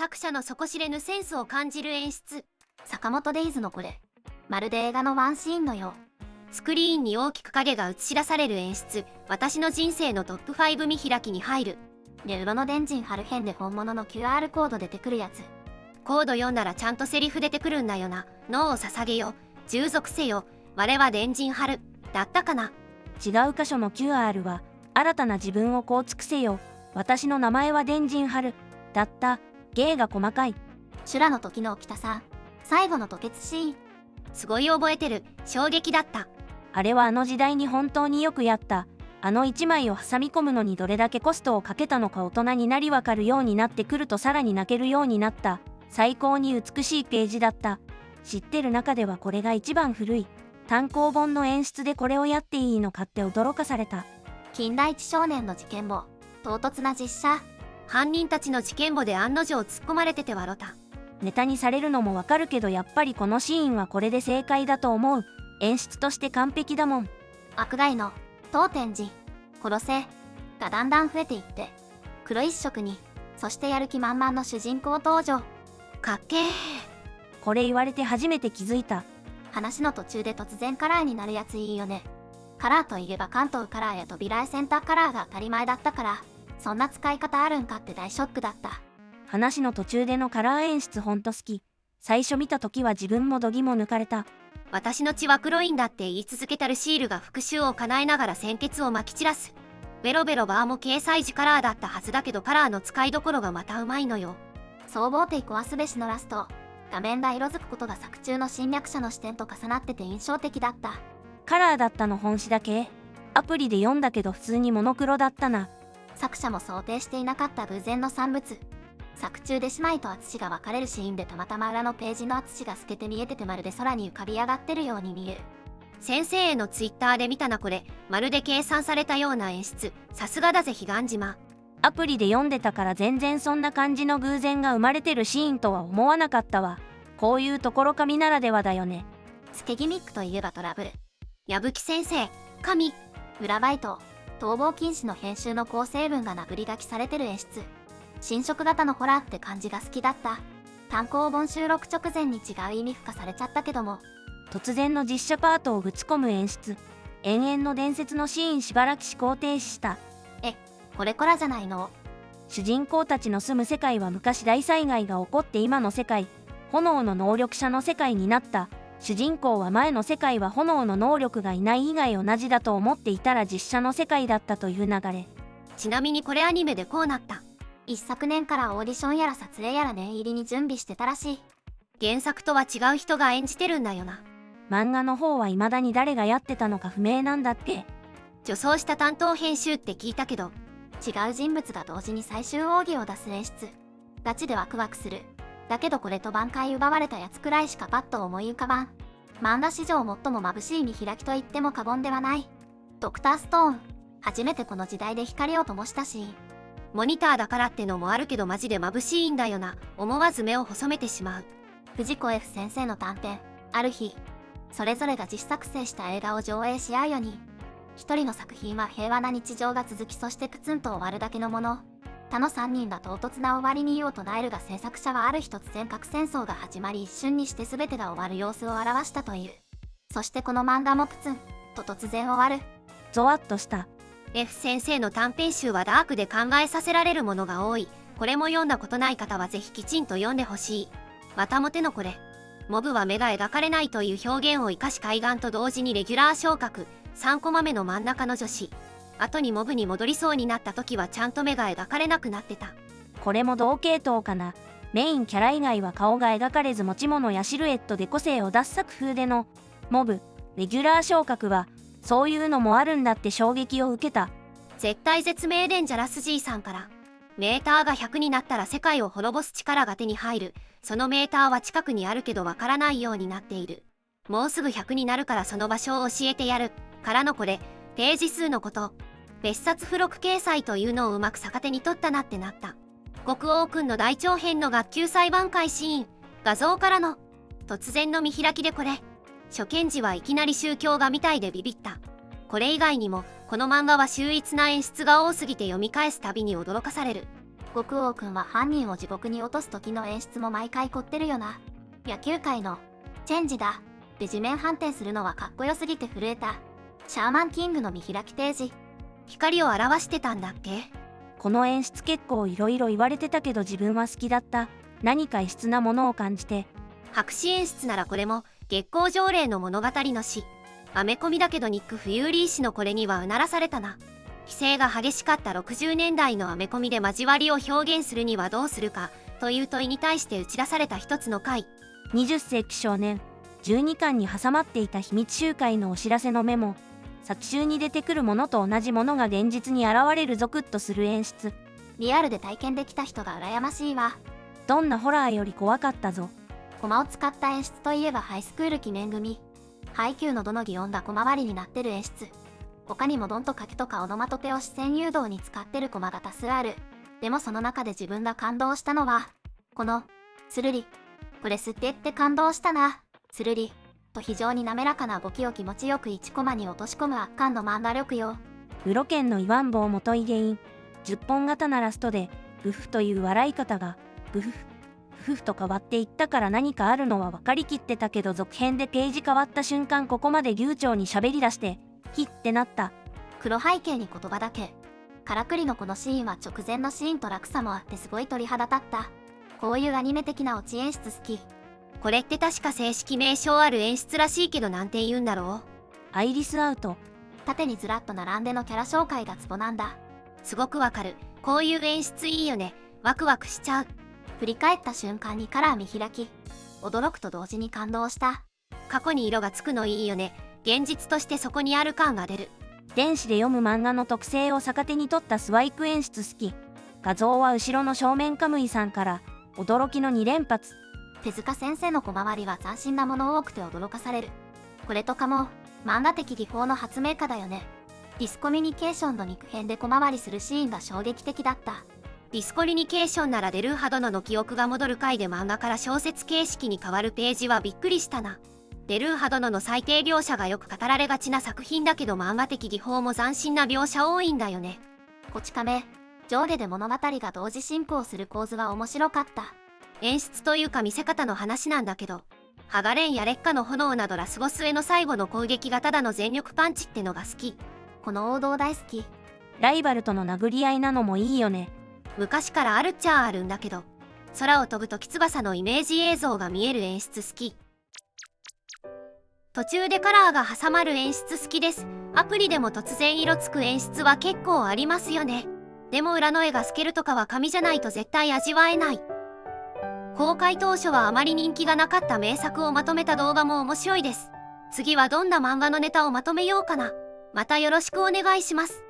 作者の底知れぬセンスを感じる演出。坂本デイズのこれ、まるで映画のワンシーンのよう。スクリーンに大きく影が映し出される演出。私の人生のトップ5見開きに入る。で、ウロの電人春編で本物の QR コード出てくるやつ。コード読んだらちゃんとセリフ出てくるんだよな。脳を捧げよ、従属せよ、我は電人春、だったかな。違う箇所の QR は、新たな自分を構築せよ、私の名前は電人春、だった。芸が細かい。修羅の時の北さん、最後の吐血シーン。すごい覚えてる。衝撃だった。あれはあの時代に本当によくやった。あの一枚を挟み込むのにどれだけコストをかけたのか大人になりわかるようになってくるとさらに泣けるようになった。最高に美しいページだった。知ってる中ではこれが一番古い。単行本の演出でこれをやっていいのかって驚かされた。金田一少年の事件簿、唐突な実写。犯人たちの事件簿で案の定突っ込まれてて笑った。ネタにされるのもわかるけどやっぱりこのシーンはこれで正解だと思う。演出として完璧だもん。悪害の当天寺殺せがだんだん増えていって、黒一色に、そしてやる気満々の主人公登場。かっけー。これ言われて初めて気づいた。話の途中で突然カラーになるやついいよね。カラーといえば関東カラーや扉絵センターカラーが当たり前だったから、そんな使い方あるんかって大ショックだった。話の途中でのカラー演出ほんと好き。最初見た時は自分も度肝抜かれた。私の血は黒いんだって言い続けたルシールが復讐を叶えながら鮮血をまき散らす。ベロベロバーも掲載時カラーだったはずだけどカラーの使いどころがまたうまいのよ。総合帝壊すべしのラスト。画面が色づくことが作中の侵略者の視点と重なってて印象的だった。カラーだったの本誌だけ？アプリで読んだけど普通にモノクロだったな。作者も想定していなかった偶然の産物。作中で姉妹と淳が別れるシーンでたまたま裏のページの淳が透けて見えててまるで空に浮かび上がってるように見える。先生へのツイッターで見たなこれ。まるで計算されたような演出。さすがだぜ彼岸島。アプリで読んでたから全然そんな感じの偶然が生まれてるシーンとは思わなかったわ。こういうところ神ならではだよね。スケギミックといえばトラブル。矢吹先生、神。裏バイト。逃亡禁止の編集の構成文がなぶり書きされてる演出。新色型のホラーって感じが好きだった。単行本収録直前に違う意味付加されちゃったけども。突然の実写パートをぶち込む演出。延々の伝説のシーンしばらく思考停止した。これからじゃないの。主人公たちの住む世界は昔大災害が起こって今の世界、炎の能力者の世界になった。主人公は前の世界は炎の能力がいない以外同じだと思っていたら実写の世界だったという流れ。ちなみにこれアニメでこうなった。一昨年からオーディションやら撮影やら念入りに準備してたらしい。原作とは違う人が演じてるんだよな。漫画の方は未だに誰がやってたのか不明なんだって。女装した担当編集って聞いたけど、違う人物が同時に最終奥義を出す演出。ガチでワクワクする。だけどこれと挽回奪われたやつくらいしかパッと思い浮かばん。漫画史上最も眩しい見開きと言っても過言ではない。ドクターストーン。初めてこの時代で光を灯したシーン。モニターだからってのもあるけどマジで眩しいんだよな。思わず目を細めてしまう。藤子 F 先生の短編、ある日。それぞれが自主作成した映画を上映し合うように。一人の作品は平和な日常が続きそしてプツンと終わるだけのもの。他の3人が唐突な終わりに異を唱えるが制作者はある日突然核戦争が始まり一瞬にして全てが終わる様子を表したという。そしてこの漫画もプツンと突然終わる。ゾワッとした。F 先生の短編集はダークで考えさせられるものが多い。これも読んだことない方はぜひきちんと読んでほしい。またもてのこれ。モブは目が描かれないという表現を生かし海岸と同時にレギュラー昇格。3コマ目の真ん中の女子。後にモブに戻りそうになった時はちゃんと目が描かれなくなってた。これも同系統かな。メインキャラ以外は顔が描かれず持ち物やシルエットで個性を出す作風でのモブ、レギュラー昇格はそういうのもあるんだって衝撃を受けた。絶対絶命伝者ラスジーさんから。メーターが100になったら世界を滅ぼす力が手に入る。そのメーターは近くにあるけどわからないようになっている。もうすぐ100になるからその場所を教えてやる。からのこれ、ページ数のこと。別冊付録掲載というのをうまく逆手に取ったなってなった。国王くんの大長編の学級裁判会シーン。画像からの突然の見開きでこれ。初見時はいきなり宗教画みたいでビビった。これ以外にも、この漫画は秀逸な演出が多すぎて読み返すたびに驚かされる。極王くんは犯人を地獄に落とす時の演出も毎回凝ってるよな。野球界のチェンジだ。で地面反転するのはかっこよすぎて震えた。シャーマンキングの見開き提示。光を表してたんだっけ？この演出結構いろいろ言われてたけど自分は好きだった。何か異質なものを感じて。白紙演出ならこれも月光条例の物語の詩。アメコミだけどニック・フユーリー氏のこれにはうならされたな。規制が激しかった60年代のアメコミで交わりを表現するにはどうするかという問いに対して打ち出された一つの回。20世紀少年12巻に挟まっていた秘密集会のお知らせのメモ。作中に出てくるものと同じものが現実に現れるゾクッとする演出。リアルで体験できた人が羨ましいわ。どんなホラーより怖かったぞ。コマを使った演出といえばハイスクール記念組。ハイキューのどの擬音だ小回りになってる演出。他にもドンと賭けとかオノマトペを視線誘導に使ってるコマが多数ある。でもその中で自分が感動したのは、この、つるり。プレスって言って感動したな。つるり。と非常に滑らかな動きを気持ちよく1コマに落とし込む圧巻の漫画力よ。ウロケンのイワンボを元イゲイン。10本刀ラストで、ブフという笑い方が、ブフフ。夫婦と変わっていったから何かあるのは分かりきってたけど続編でページ変わった瞬間ここまで流暢に喋り出してヒッってなった。黒背景に言葉だけ。からくりのこのシーンは直前のシーンと落差もあってすごい鳥肌立った。こういうアニメ的なオチ演出好き。これって確か正式名称ある演出らしいけどなんて言うんだろう。アイリスアウト。縦にずらっと並んでのキャラ紹介がツボなんだ。すごくわかる。こういう演出いいよね。ワクワクしちゃう。振り返った瞬間にカラー見開き。驚くと同時に感動した。過去に色がつくのいいよね。現実としてそこにある感が出る。電子で読む漫画の特性を逆手に取ったスワイプ演出好き。画像は後ろの正面カムイさんから驚きの2連発。手塚先生の小回りは斬新なもの多くて驚かされる。これとかも漫画的技法の発明家だよね。ディスコミュニケーションの肉片で小回りするシーンが衝撃的だった。ディスコミュニケーションならデルーハ殿の記憶が戻る回で漫画から小説形式に変わるページはびっくりしたな。デルーハ殿の最低描写がよく語られがちな作品だけど漫画的技法も斬新な描写多いんだよね。こち亀、上下で物語が同時進行する構図は面白かった。演出というか見せ方の話なんだけど、ハガレンや烈火の炎などラスボスへの最後の攻撃がただの全力パンチってのが好き。この王道大好き。ライバルとの殴り合いなのもいいよね。昔からあるっちゃあるんだけど、空を飛ぶとき翼のイメージ映像が見える演出好き。途中でカラーが挟まる演出好きです。アプリでも突然色つく演出は結構ありますよね。でも裏の絵が透けるとかは紙じゃないと絶対味わえない。公開当初はあまり人気がなかった名作をまとめた動画も面白いです。次はどんな漫画のネタをまとめようかな。またよろしくお願いします。